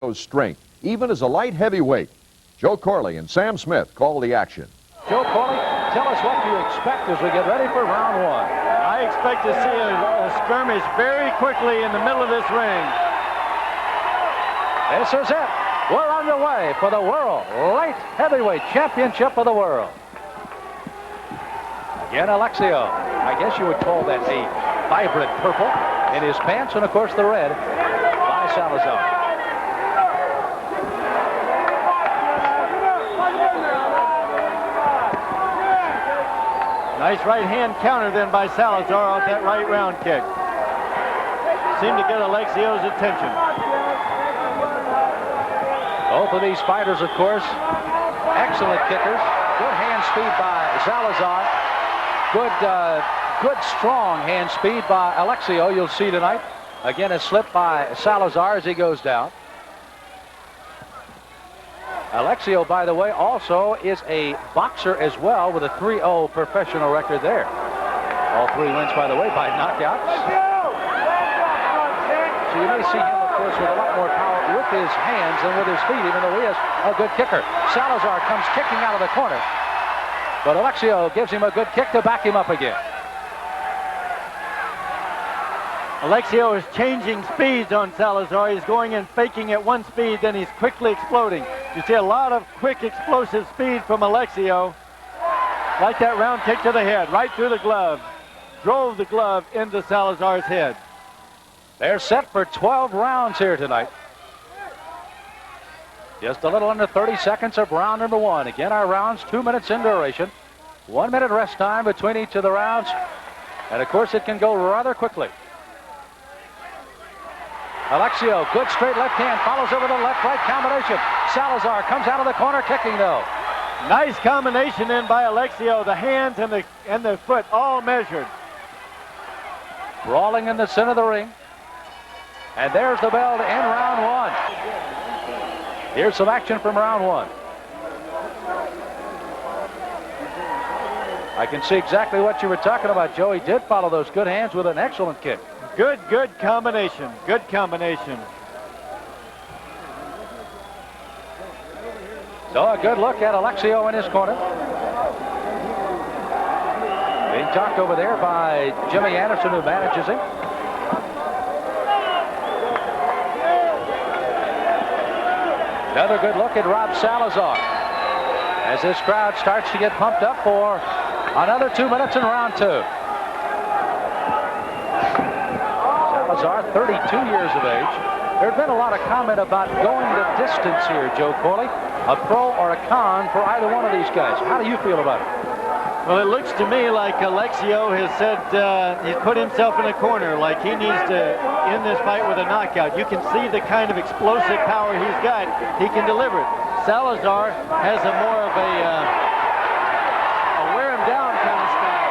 Strength, even as a light heavyweight. Joe Corley and Sam Smith call the action. Joe Corley, tell us what you expect as we get ready for round one. I expect to see a skirmish very quickly in the middle of this ring. This is it. We're underway for the World Light Heavyweight Championship of the World. Again, Alexio. I guess you would call that a vibrant purple in his pants, and of course the red by Salazar. Nice right hand counter then by Salazar off that right round kick. Seemed to get Alexio's attention. Both of these fighters, of course, excellent kickers. Good hand speed by Salazar. Good strong hand speed by Alexio, you'll see tonight. Again, a slip by Salazar as he goes down. Alexio, by the way, also is a boxer as well with a 3-0 professional record there. All three wins, by the way, by knockouts. So you may see him, of course, with a lot more power with his hands than with his feet, even though he is a good kicker. Salazar comes kicking out of the corner, but Alexio gives him a good kick to back him up again. Alexio is changing speeds on Salazar. He's going and faking at one speed, then he's quickly exploding. You see a lot of quick, explosive speed from Alexio. Like that round kick to the head, right through the glove. Drove the glove into Salazar's head. They're set for 12 rounds here tonight. Just a little under 30 seconds of round number one. Again, our rounds 2 minutes in duration. 1 minute rest time between each of the rounds. And of course, it can go rather quickly. Alexio, good straight left hand, follows over the left-right combination. Salazar comes out of the corner kicking, though. Nice combination then by Alexio. The hands and the foot all measured. Brawling in the center of the ring. And there's the bell to end round one. Here's some action from round one. I can see exactly what you were talking about, Joe. He did follow those good hands with an excellent kick. Good combination. Good combination. So a good look at Alexio in his corner. Being talked over there by Jimmy Anderson, who manages him. Another good look at Rob Salazar as this crowd starts to get pumped up for another 2 minutes in round two. Salazar, 32 years of age. There had been a lot of comment about going the distance here, Joe Corley. A pro or a con for either one of these guys. How do you feel about it? Well, it looks to me like Alexio has said he's put himself in a corner, like he needs to end this fight with a knockout. You can see the kind of explosive power he's got. He can deliver it. Salazar has a more of a wear him down kind of style.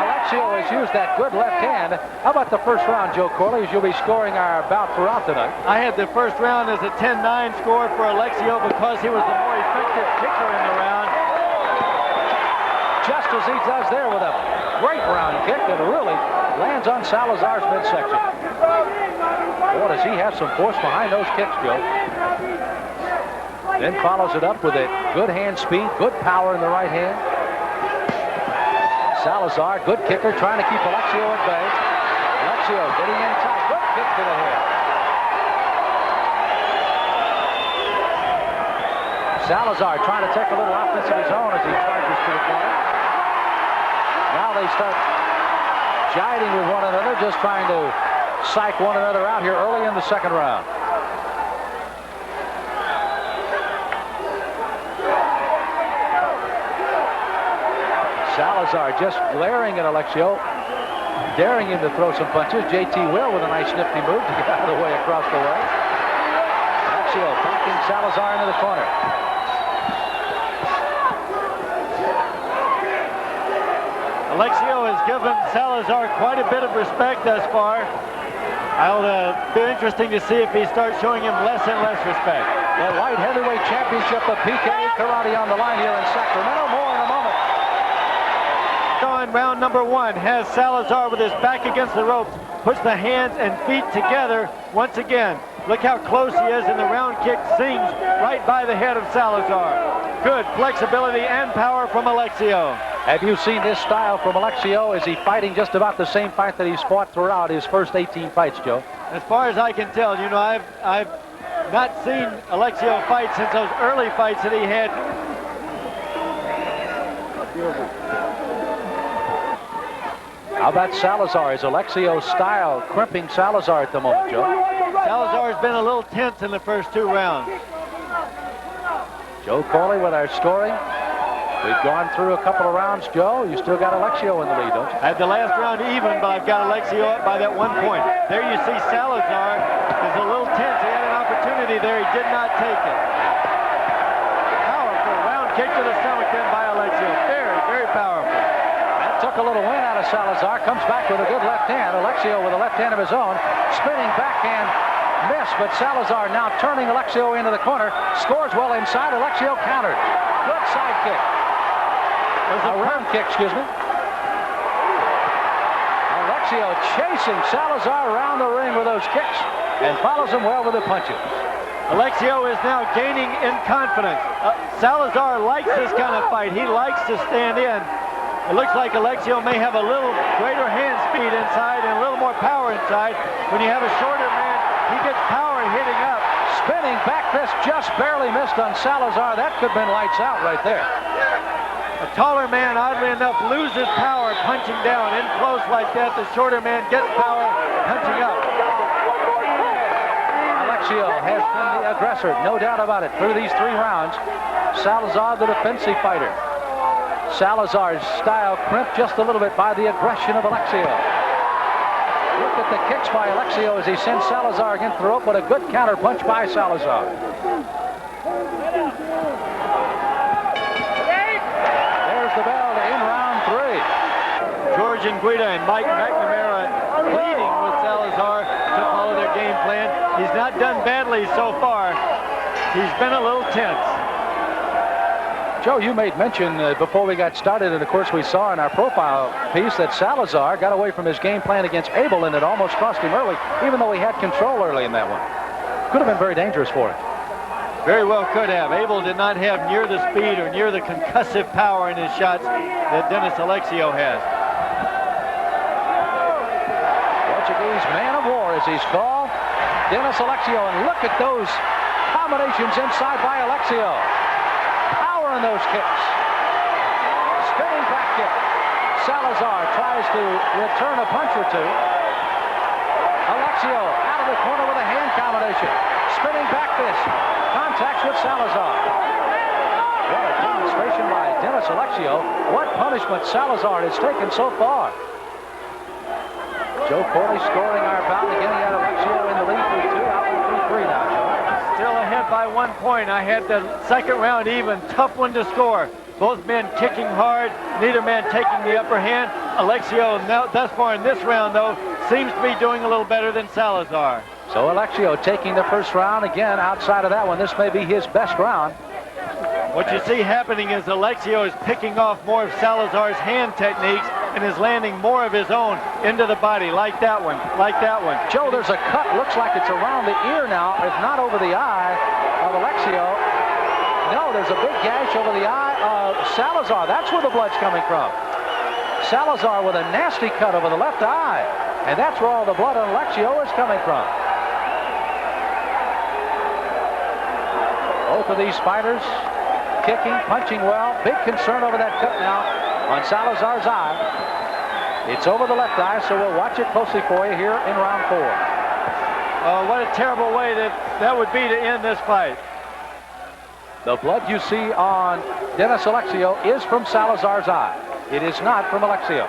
Alexio has used that good left hand. How about the first round, Joe Corley, as you'll be scoring our bout for out tonight? I had the first round as a 10-9 score for Alexio because he was the more effective kicker in the round. Just as he does there with a great round kick that really lands on Salazar's midsection. Boy, does he have some force behind those kicks, Joe. Then follows it up with a good hand speed, good power in the right hand. Salazar, good kicker, trying to keep Alexio at bay. Alexio getting in tight, good kick to the head. Salazar trying to take a little offense of his own as he charges to the corner. Now they start jiding with one another, just trying to psych one another out here early in the second round. Salazar just glaring at Alexio, daring him to throw some punches. J.T. Will with a nice nifty move to get out of the way across the way. Alexio backing Salazar into the corner. Alexio has given Salazar quite a bit of respect thus far. It'll be interesting to see if he starts showing him less and less respect. The light heavyweight championship of PK Karate on the line here in Sacramento. More in a moment. On round number one has Salazar with his back against the ropes. puts the hands and feet together once again. Look how close he is, and the round kick sings right by the head of Salazar. Good flexibility and power from Alexio. Have you seen this style from Alexio? Is he fighting just about the same fight that he's fought throughout his first 18 fights, Joe? As far as I can tell, you know, I've not seen Alexio fight since those early fights that he had. How about Salazar? Is Alexio's style crimping Salazar at the moment, Joe? Salazar's been a little tense in the first 2 rounds. Joe Corley with our story. We've gone through a couple of rounds, Joe. You still got Alexio in the lead, don't you? I had the last round even, but I've got Alexio up by that 1 point. There you see Salazar is a little tense. He had an opportunity there. He did not take it. Powerful round kick to the stomach then by Alexio. Very, very powerful. That took a little wind out of Salazar. Comes back with a good left hand. Alexio with a left hand of his own. Spinning backhand miss, but Salazar now turning Alexio into the corner. Scores well inside. Alexio counters. Good side kick. A round kick, excuse me. Alexio chasing Salazar around the ring with those kicks and follows him well with the punches. Alexio is now gaining in confidence. Salazar likes this kind of fight. He likes to stand in. It looks like Alexio may have a little greater hand speed inside and a little more power inside. When you have a shorter man, he gets power hitting up. Spinning back fist just barely missed on Salazar. That could have been lights out right there. A taller man, oddly enough, loses power punching down. In close like that, the shorter man gets power punching up. Alexio has been the aggressor, no doubt about it, through these 3 rounds. Salazar, the defensive fighter. Salazar's style crimped just a little bit by the aggression of Alexio. Look at the kicks by Alexio as he sends Salazar against the rope, but a good counter punch by Salazar. There's the bell to end round 3. George and Guida and Mike McNamara pleading with Salazar to follow their game plan. He's not done badly so far. He's been a little tense. Joe, you made mention before we got started, and of course we saw in our profile piece that Salazar got away from his game plan against Abel, and it almost cost him early, even though he had control early in that one. Could have been very dangerous for him. Very well could have. Abel did not have near the speed or near the concussive power in his shots that Dennis Alexio has. Portuguese man of war, as he's called, Dennis Alexio, and look at those combinations inside by Alexio. In those kicks. Spinning back kick. Salazar tries to return a punch or two. Alexio out of the corner with a hand combination. Spinning back fist. Contacts with Salazar. What a demonstration by Dennis Alexio. What punishment Salazar has taken so far. Joe Corley scoring our bout again. He had Alexio in the lead through 2, out through 3 now, Joe. Still ahead by 1 point. I had the second round even. Tough one to score. Both men kicking hard. Neither man taking the upper hand. Alexio, now, thus far in this round, though, seems to be doing a little better than Salazar. So Alexio taking the first round again. Outside of that one, this may be his best round. What you see happening is Alexio is picking off more of Salazar's hand techniques and is landing more of his own into the body, like that one, like that one. Joe, there's a cut. Looks like it's around the ear now, if not over the eye of Alexio. No, there's a big gash over the eye of Salazar. That's where the blood's coming from. Salazar with a nasty cut over the left eye. And that's where all the blood on Alexio is coming from. Both of these fighters kicking, punching well. Big concern over that cut now on Salazar's eye. It's over the left eye, so we'll watch it closely for you here in round 4. What a terrible way that would be to end this fight. The blood you see on Dennis Alexio is from Salazar's eye. It is not from Alexio.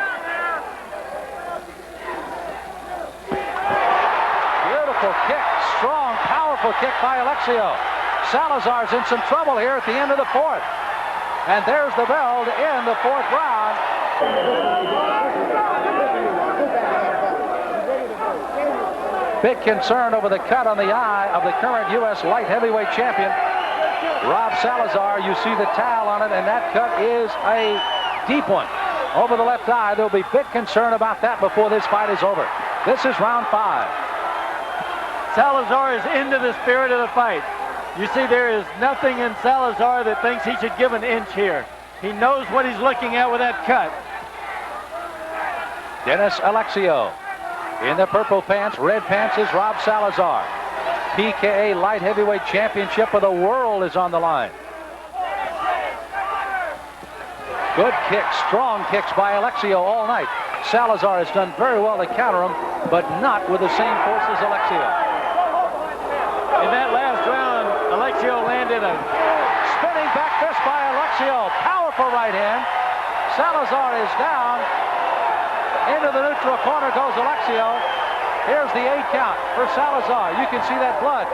Beautiful kick, strong, powerful kick by Alexio. Salazar's in some trouble here at the end of the 4th. And there's the bell to end the 4th round. Big concern over the cut on the eye of the current U.S. light heavyweight champion, Rob Salazar. You see the towel on it, and that cut is a deep one over the left eye. There'll be big concern about that before this fight is over. This is round 5. Salazar is into the spirit of the fight. You see, there is nothing in Salazar that thinks he should give an inch here. He knows what he's looking at with that cut. Dennis Alexio. In the purple pants, red pants is Rob Salazar. PKA Light Heavyweight Championship of the world is on the line. Good kicks, strong kicks by Alexio all night. Salazar has done very well to counter him, but not with the same force as Alexio. In that last round, Alexio landed a Spinning back fist by Alexio. Powerful right hand. Salazar is down. Into the neutral corner goes Alexio. Here's the 8 count for Salazar. You can see that blood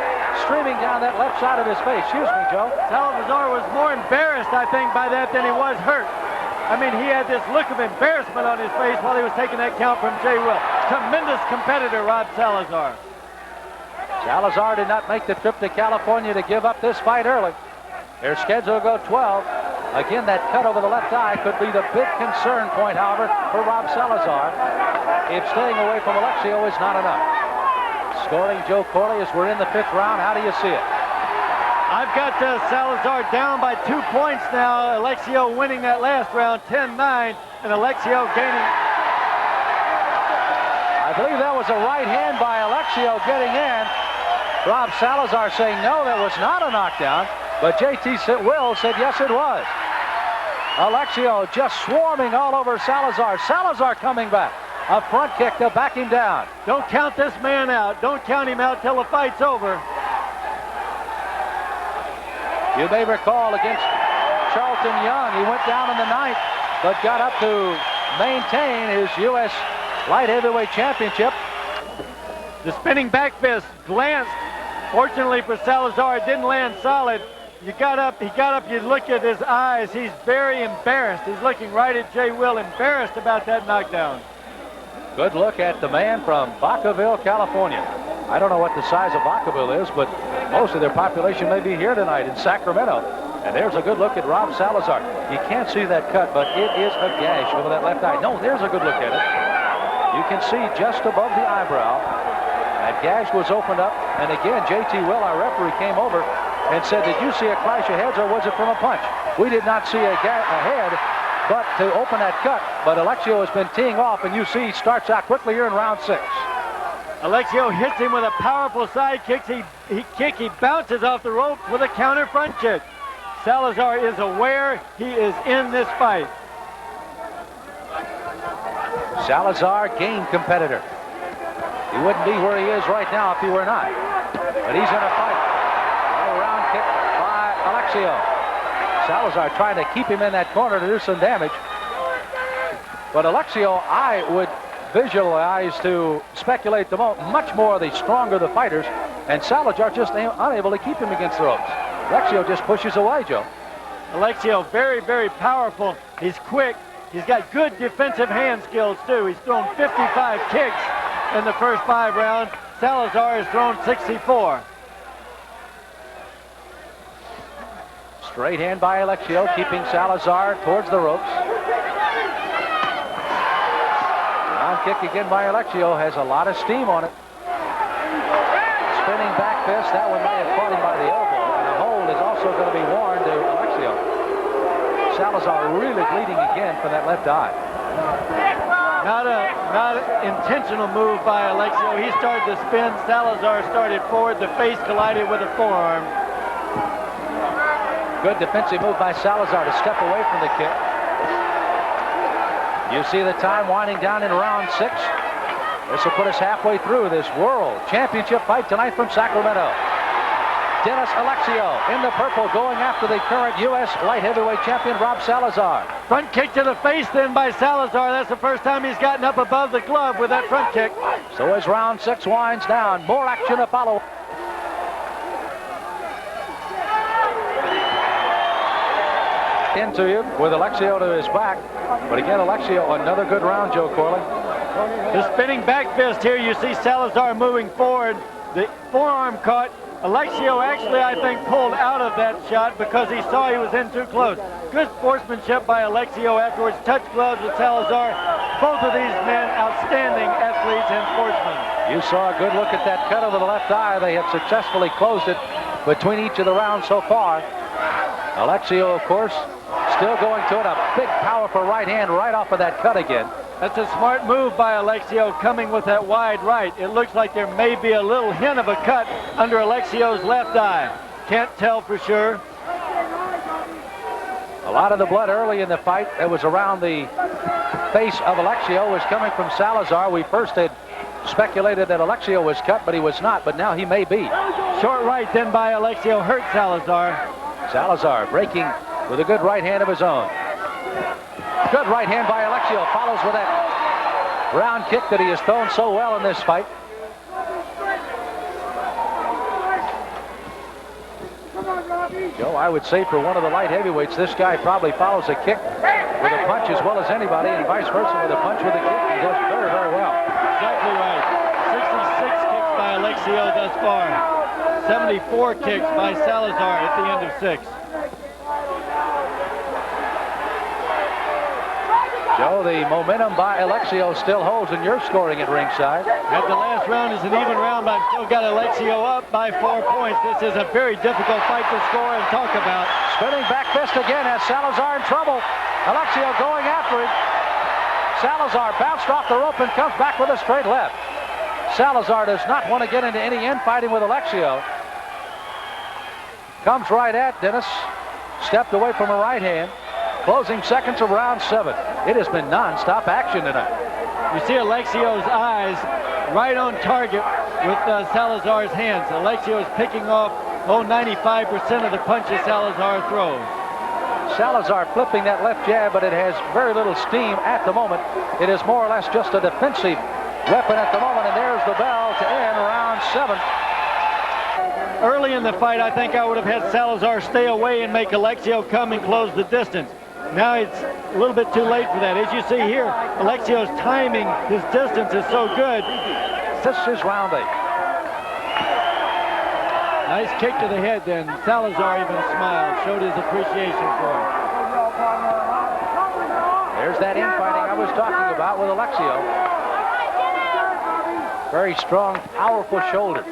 streaming down that left side of his face. Excuse me, Joe. Salazar was more embarrassed, I think, by that than he was hurt. I mean, he had this look of embarrassment on his face while he was taking that count from Jay Will. Tremendous competitor, Rob Salazar. Salazar did not make the trip to California to give up this fight early. They're scheduled to go 12. Again, that cut over the left eye could be the big concern point, however, for Rob Salazar, if staying away from Alexio is not enough. Scoring Joe Corley as we're in the 5th round. How do you see it? I've got Salazar down by 2 points now. Alexio winning that last round, 10-9, and Alexio gaining. I believe that was a right hand by Alexio getting in. Rob Salazar saying no, that was not a knockdown, but JT Will said yes, it was. Alexio just swarming all over Salazar. Salazar coming back. A front kick to back him down. Don't count this man out. Don't count him out till the fight's over. You may recall against Charlton Young, he went down in the 9th, but got up to maintain his U.S. Light Heavyweight Championship. The spinning back fist glanced. Fortunately for Salazar, it didn't land solid. He got up, you look at his eyes, he's very embarrassed. He's looking right at Jay Will, embarrassed about that knockdown. Good look at the man from Vacaville, California. I don't know what the size of Vacaville is, but most of their population may be here tonight in Sacramento. And there's a good look at Rob Salazar. You can't see that cut, but it is a gash over that left eye. No, there's a good look at it. You can see just above the eyebrow. That gash was opened up. And again, JT Will, our referee, came over and said, did you see a clash of heads or was it from a punch? We did not see a head, but to open that cut. But Alexio has been teeing off, and you see he starts out quickly here in round 6. Alexio hits him with a powerful side kick. He bounces off the rope with a counter front kick. Salazar is aware he is in this fight. Salazar, game competitor. He wouldn't be where he is right now if he were not. But he's in a fight. A round kick by Alexio. Salazar trying to keep him in that corner to do some damage. But Alexio, I would visualize to speculate much more the stronger the fighters, and Salazar just unable to keep him against the ropes. Alexio just pushes away, Joe. Alexio very, very powerful. He's quick. He's got good defensive hand skills, too. He's thrown 55 kicks in the first 5 rounds. Salazar has thrown 64. Straight hand by Alexio, keeping Salazar towards the ropes. Round kick again by Alexio, has a lot of steam on it. Spinning back fist, that one may have caught him by the elbow. And a hold is also going to be worn to Alexio. Salazar really bleeding again from that left eye. Not an intentional move by Alexio. He started to spin. Salazar started forward. The face collided with a forearm. Good defensive move by Salazar to step away from the kick. You see the time winding down in round 6. This will put us halfway through this World Championship fight tonight from Sacramento. Dennis Alexio in the purple going after the current U.S. light heavyweight champion, Rob Salazar. Front kick to the face then by Salazar. That's the first time he's gotten up above the glove with that front kick. So as round 6 winds down, more action to follow. Into you with Alexio to his back. But again, Alexio, another good round, Joe Corley. The spinning back fist here, you see Salazar moving forward. The forearm caught. Alexio actually, I think, pulled out of that shot because he saw he was in too close. Good sportsmanship by Alexio afterwards. Touch gloves with Salazar. Both of these men outstanding athletes. athletes and sportsmen. You saw a good look at that cut over the left eye. They have successfully closed it between each of the rounds so far. Alexio, of course, still going to it. A big, powerful right hand right off of that cut again. That's a smart move by Alexio, coming with that wide right. It looks like there may be a little hint of a cut under Alexio's left eye. Can't tell for sure. A lot of the blood early in the fight that was around the face of Alexio was coming from Salazar. We first had speculated that Alexio was cut, but he was not, but now he may be. Short right then by Alexio hurt Salazar. Salazar breaking with a good right hand of his own. Good right hand by Alexio. Follows with that round kick that he has thrown so well in this fight. Joe, I would say for one of the light heavyweights, this guy probably follows a kick with a punch as well as anybody, and vice versa with a punch with a kick. He does very, very well. Exactly right. 66 kicks by Alexio thus far. 74 kicks by Salazar at the end of 6. Joe, the momentum by Alexio still holds in your scoring at ringside. At the last round is an even round, but I've still got Alexio up by 4 points. This is a very difficult fight to score and talk about. Spinning back fist again has Salazar in trouble. Alexio going after him. Salazar bounced off the rope and comes back with a straight left. Salazar does not want to get into any infighting with Alexio. Comes right at Dennis. Stepped away from a right hand. Closing seconds of round 7. It has been non-stop action tonight. You see Alexio's eyes right on target with Salazar's hands. Alexio is picking off 95% of the punches Salazar throws. Salazar flipping that left jab, but it has very little steam at the moment. It is more or less just a defensive weapon at the moment, and there's the bell to end round 7. Early in the fight, I think I would have had Salazar stay away and make Alexio come and close the distance. Now it's a little bit too late for that. As you see here, Alexio's timing, his distance is so good. This is round 8. Nice kick to the head then. Salazar even smiled, showed his appreciation for it. There's that infighting I was talking about with Alexio. Very strong, powerful shoulders.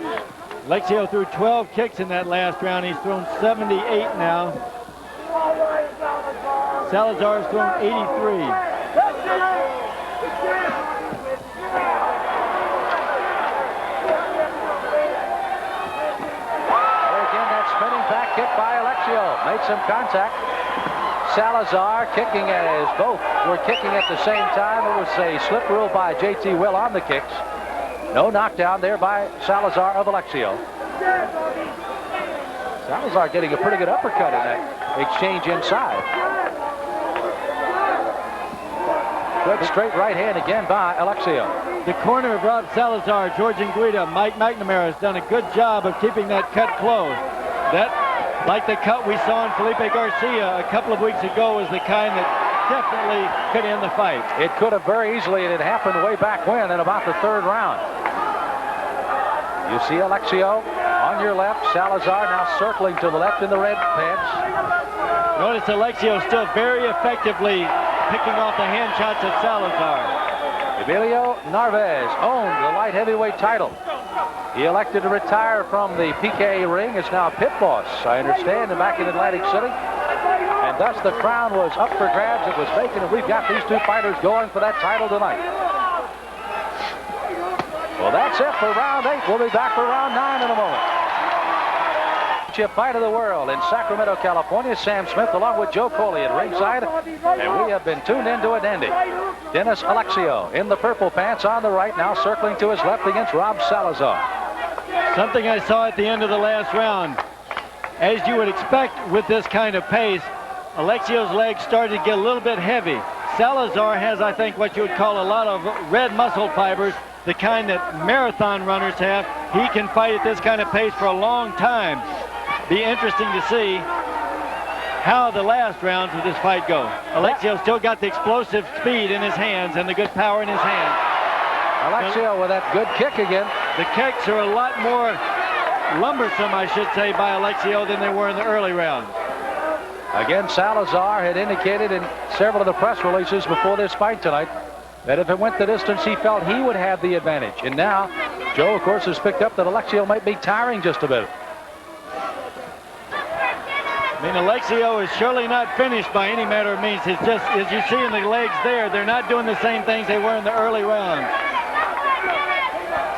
Alexio threw 12 kicks in that last round. He's thrown 78 now. Salazar's thrown 83. There again, that spinning back kick by Alexio. Made some contact. Salazar kicking as both were kicking at the same time. It was a slip rule by J.T. Will on the kicks. No knockdown there by Salazar of Alexio. Salazar getting a pretty good uppercut in that exchange inside. Good straight right hand again by Alexio. The corner of Rob Salazar, George Anguita, Mike McNamara has done a good job of keeping that cut closed. That, like the cut we saw in Felipe Garcia a couple of weeks ago, was the kind that definitely could end the fight. It could have very easily, and it happened way back when in about the 3rd round. You see Alexio on your left, Salazar now circling to the left in the red pants. Notice Alexio still very effectively picking off the hand shots of Salazar. Emilio Narvaez owned the light heavyweight title. He elected to retire from the PKA ring. Is now a pit boss, I understand, back in Atlantic City. And thus the crown was up for grabs. It was vacant, and we've got these two fighters going for that title tonight. Well, that's it for round 8. We'll be back for round 9 in a moment. Fight of the world in Sacramento, California. Sam Smith along with Joe Coley at ringside, and we have been tuned into a dandy. Dennis Alexio in the purple pants on the right, now circling to his left against Rob Salazar. Something I saw at the end of the last round. As you would expect with this kind of pace, Alexio's legs started to get a little bit heavy. Salazar has, I think, what you would call a lot of red muscle fibers, the kind that marathon runners have. He can fight at this kind of pace for a long time. Be interesting to see how the last rounds of this fight go. Alexio still got the explosive speed in his hands and the good power in his hands. Alexio with that good kick again. The kicks are a lot more lumbersome, I should say, by Alexio than they were in the early rounds. Again, Salazar had indicated in several of the press releases before this fight tonight that if it went the distance, he felt he would have the advantage. And now, Joe, of course, has picked up that Alexio might be tiring just a bit. I mean, Alexio is surely not finished by any matter of means. It's just, as you see in the legs there, they're not doing the same things they were in the early rounds.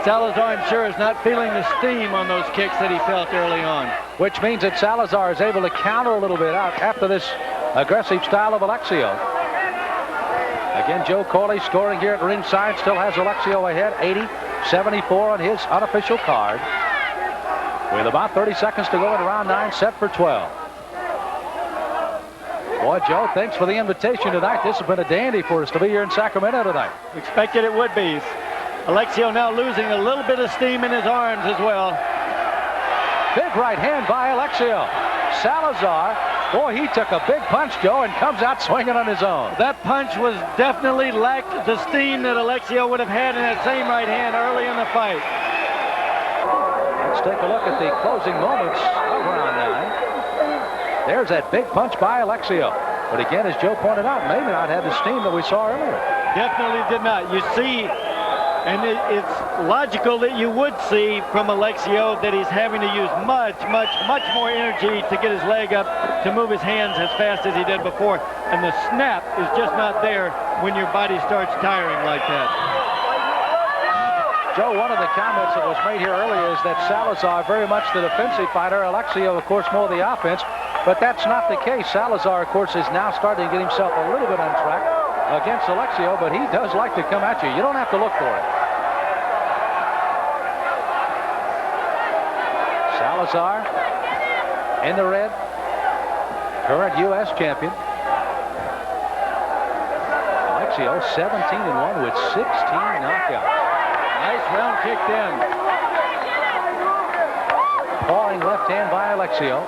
Salazar, I'm sure, is not feeling the steam on those kicks that he felt early on. Which means that Salazar is able to counter a little bit out after this aggressive style of Alexio. Again, Joe Corley scoring here at ringside, still has Alexio ahead, 80-74 on his unofficial card. With about 30 seconds to go in round 9, set for 12. Boy, Joe, thanks for the invitation tonight. This has been a dandy for us to be here in Sacramento tonight. Expected it would be. Alexio now losing a little bit of steam in his arms as well. Big right hand by Alexio. Salazar, boy, he took a big punch, Joe, and comes out swinging on his own. That punch was definitely lacked the steam that Alexio would have had in that same right hand early in the fight. Let's take a look at the closing moments of round 9. There's that big punch by Alexio. But again, as Joe pointed out, maybe not had the steam that we saw earlier. Definitely did not. You see, and it's logical that you would see from Alexio that he's having to use much more energy to get his leg up, to move his hands as fast as he did before. And the snap is just not there when your body starts tiring like that. Joe, one of the comments that was made here earlier is that Salazar very much the defensive fighter. Alexio, of course, more the offense. But that's not the case. Salazar, of course, is now starting to get himself a little bit on track against Alexio, but he does like to come at you. You don't have to look for it. Salazar in the red, current U.S. champion. Alexio 17-1 with 16 knockouts. Nice round kicked in. Falling left hand by Alexio.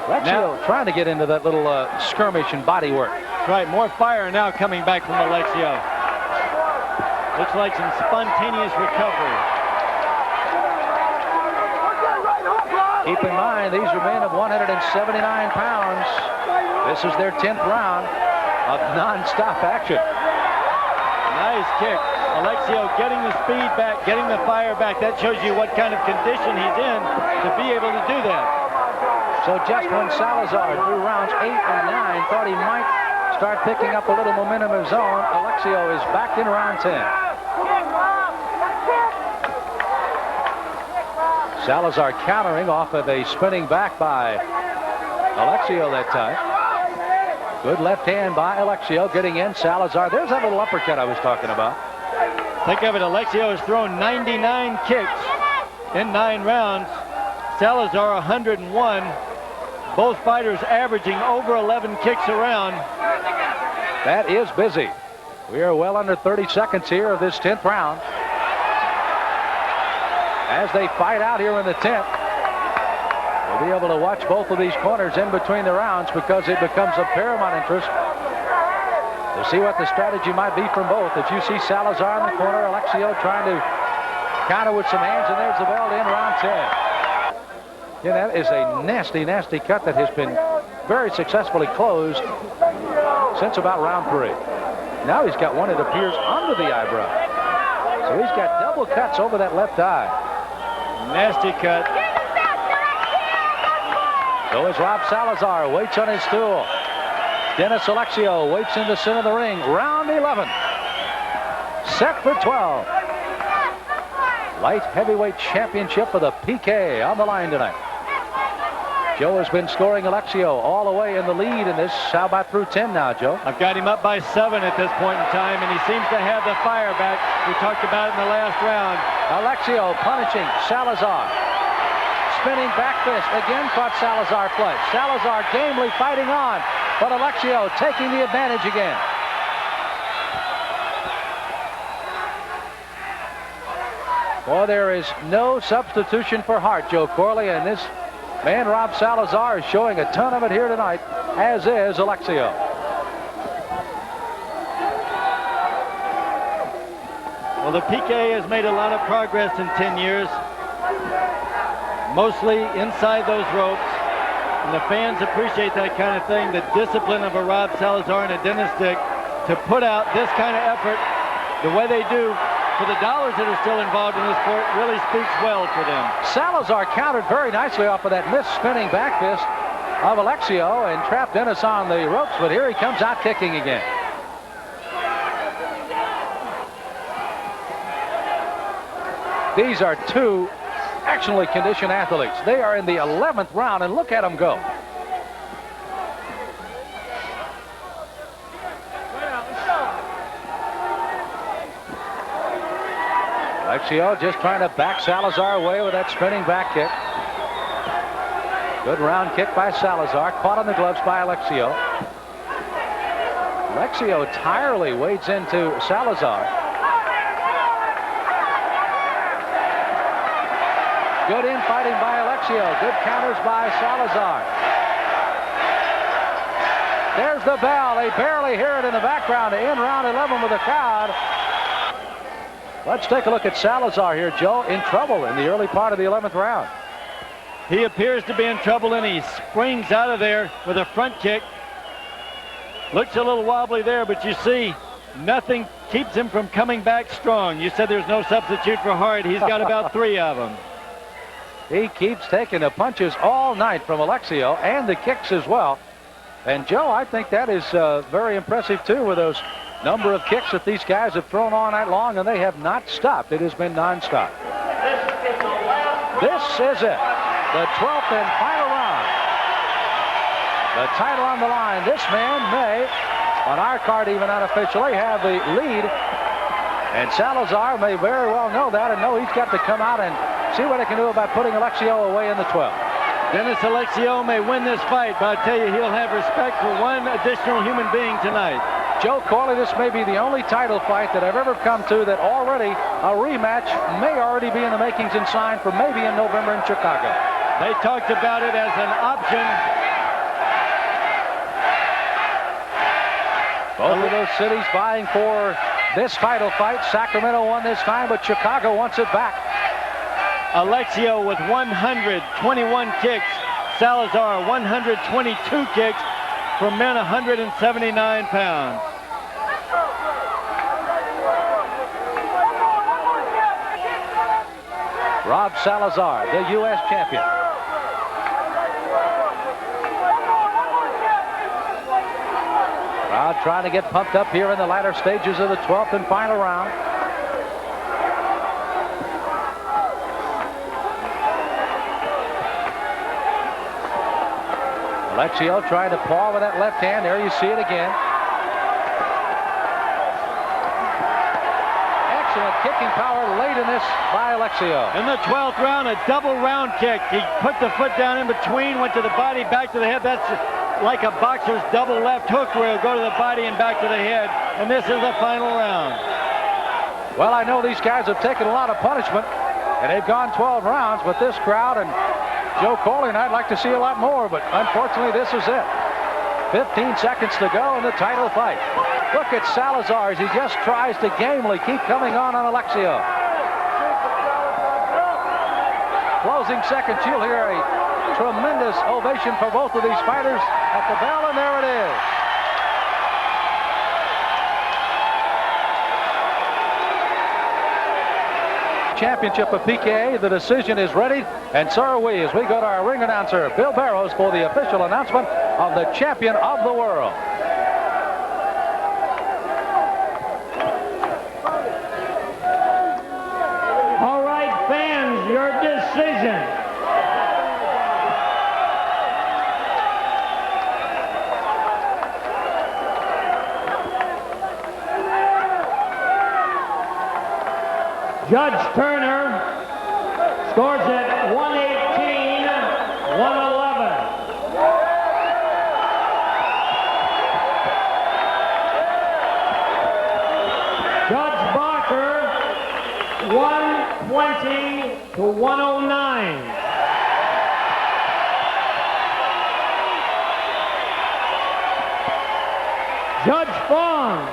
Alexio trying to get into that little skirmish and body work. Right, more fire now coming back from Alexio. Looks like some spontaneous recovery. Keep in mind, these are men of 179 pounds. This is their 10th round of non-stop action. Nice kick. Alexio getting the speed back, getting the fire back. That shows you what kind of condition he's in to be able to do that. So just when Salazar through rounds 8 and 9 thought he might start picking up a little momentum of his own, Alexio is back in round 10. Salazar countering off of a spinning back by Alexio that time. Good left hand by Alexio getting in. Salazar, there's that little uppercut I was talking about. Think of it, Alexio has thrown 99 kicks in 9 rounds. Salazar 101. Both fighters averaging over 11 kicks around. That is busy. We are well under 30 seconds here of this 10th round. As they fight out here in the 10th, we'll be able to watch both of these corners in between the rounds because it becomes of paramount interest to see what the strategy might be from both. As you see Salazar in the corner, Alexio trying to counter with some hands, and there's the bell to end round 10. Yeah, that is a nasty, nasty cut that has been very successfully closed since about round 3. Now he's got one that appears under the eyebrow. So he's got double cuts over that left eye. Nasty cut. So is Rob Salazar, waits on his stool. Dennis Alexio waits in the center of the ring. Round 11. Set for 12. Light heavyweight championship for the PK on the line tonight. Joe has been scoring Alexio all the way in the lead in this. How about through 10 now, Joe? I've got him up by 7 at this point in time, and he seems to have the fire back. We talked about it in the last round. Alexio punishing Salazar. Spinning back fist. Again caught Salazar flush. Salazar gamely fighting on, but Alexio taking the advantage again. Boy, there is no substitution for heart, Joe Corley, and this man, Rob Salazar, is showing a ton of it here tonight, as is Alexio. Well, the PK has made a lot of progress in 10 years. Mostly inside those ropes. And the fans appreciate that kind of thing, the discipline of a Rob Salazar and a Dennis Dick to put out this kind of effort the way they do for the dollars that are still involved in this sport really speaks well for them. Salazar countered very nicely off of that missed spinning back fist of Alexio and trapped Dennis on the ropes, but here he comes out kicking again. These are two excellently conditioned athletes. They are in the 11th round, and look at them go. Alexio just trying to back Salazar away with that spinning back kick. Good round kick by Salazar, caught on the gloves by Alexio. Alexio entirely wades into Salazar. Good infighting by Alexio. Good counters by Salazar. There's the bell. They barely hear it in the background to end round 11 with the crowd. Let's take a look at Salazar here, Joe, in trouble in the early part of the 11th round. He appears to be in trouble, and he springs out of there with a front kick. Looks a little wobbly there, but you see, nothing keeps him from coming back strong. You said there's no substitute for Hart. He's got about 3 of them. He keeps taking the punches all night from Alexio and the kicks as well. And, Joe, I think that is very impressive, too, with those number of kicks that these guys have thrown all night long, and they have not stopped. It has been nonstop. This is it. The 12th and final round. The title on the line. This man may, on our card even unofficially, have the lead. And Salazar may very well know that and know he's got to come out and see what he can do about putting Alexio away in the 12th. Dennis Alexio may win this fight, but I tell you, he'll have respect for one additional human being tonight. Joe Corley, this may be the only title fight that I've ever come to that already a rematch may already be in the makings and signed for maybe in November in Chicago. They talked about it as an option. Both of those cities vying for this title fight. Sacramento won this time, but Chicago wants it back. Alexio with 121 kicks. Salazar 122 kicks from men 179 pounds. Rob Salazar, the U.S. champion. Crowd trying to get pumped up here in the latter stages of the 12th and final round. Alexio trying to paw with that left hand. There you see it again. Excellent kicking power late in this by Alexio. In the 12th round, a double round kick. He put the foot down in between, went to the body, back to the head. That's like a boxer's double left hook where he'll go to the body and back to the head. And this is the final round. Well, I know these guys have taken a lot of punishment, and they've gone 12 rounds, but this crowd and Joe Corley and I'd like to see a lot more, but unfortunately this is it. 15 seconds to go in the title fight. Look at Salazar as he just tries to gamely keep coming on Alexio. Closing seconds, you'll hear a tremendous ovation for both of these fighters at the bell, and there it is. Championship of PKA. The decision is ready, and so are we as we go to our ring announcer, Bill Barrows, for the official announcement of the champion of the world. All right, fans, your decision. Judge Turner scores at 118, 111. Judge Barker, 120 to 109. Judge Fong,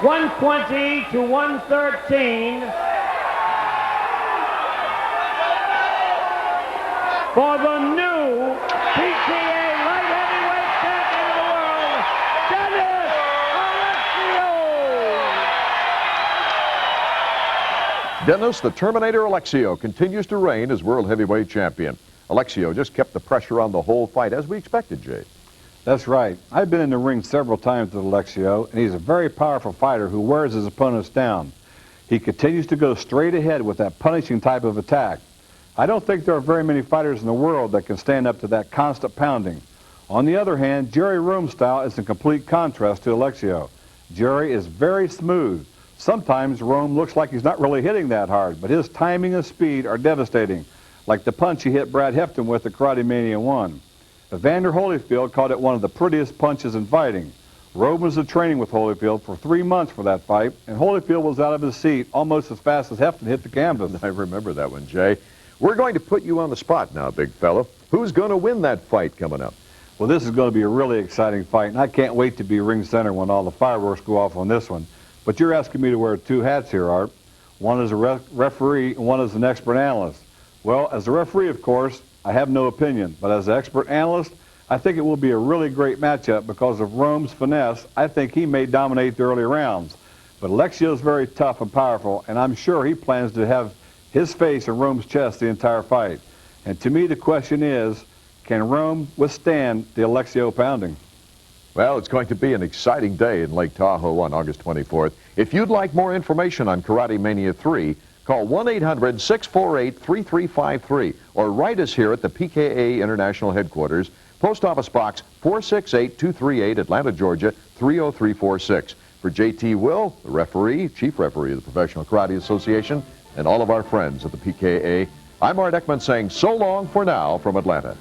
120 to 113. for the new PKA light heavyweight champion of the world, Dennis Alexio. Dennis the Terminator Alexio continues to reign as world heavyweight champion. Alexio just kept the pressure on the whole fight, as we expected, Jay. That's right. I've been in the ring several times with Alexio, and he's a very powerful fighter who wears his opponents down. He continues to go straight ahead with that punishing type of attack. I don't think there are very many fighters in the world that can stand up to that constant pounding. On the other hand, Jerry Rome's style is in complete contrast to Alexio. Jerry is very smooth. Sometimes Rome looks like he's not really hitting that hard, but his timing and speed are devastating, like the punch he hit Brad Hefton with at Karate Mania 1. Evander Holyfield called it one of the prettiest punches in fighting. Rome was in training with Holyfield for 3 months for that fight, and Holyfield was out of his seat almost as fast as Hefton hit the canvas. I remember that one, Jay. We're going to put you on the spot now, big fella. Who's going to win that fight coming up? Well, this is going to be a really exciting fight, and I can't wait to be ring center when all the fireworks go off on this one. But you're asking me to wear two hats here, Art. One is a referee and one is an expert analyst. Well, as a referee, of course, I have no opinion, but as an expert analyst, I think it will be a really great matchup because of Rome's finesse. I think he may dominate the early rounds. But Alexio is very tough and powerful, and I'm sure he plans to have his face in Rome's chest the entire fight. And to me, the question is, can Rome withstand the Alexio pounding? Well, it's going to be an exciting day in Lake Tahoe on August 24th. If you'd like more information on Karate Mania 3, call 1-800-648-3353 or write us here at the PKA International Headquarters, Post Office Box 468-238, Atlanta, Georgia 30346. For J.T. Will, the referee, chief referee of the Professional Karate Association, and all of our friends at the PKA, I'm Art Eckman saying so long for now from Atlanta.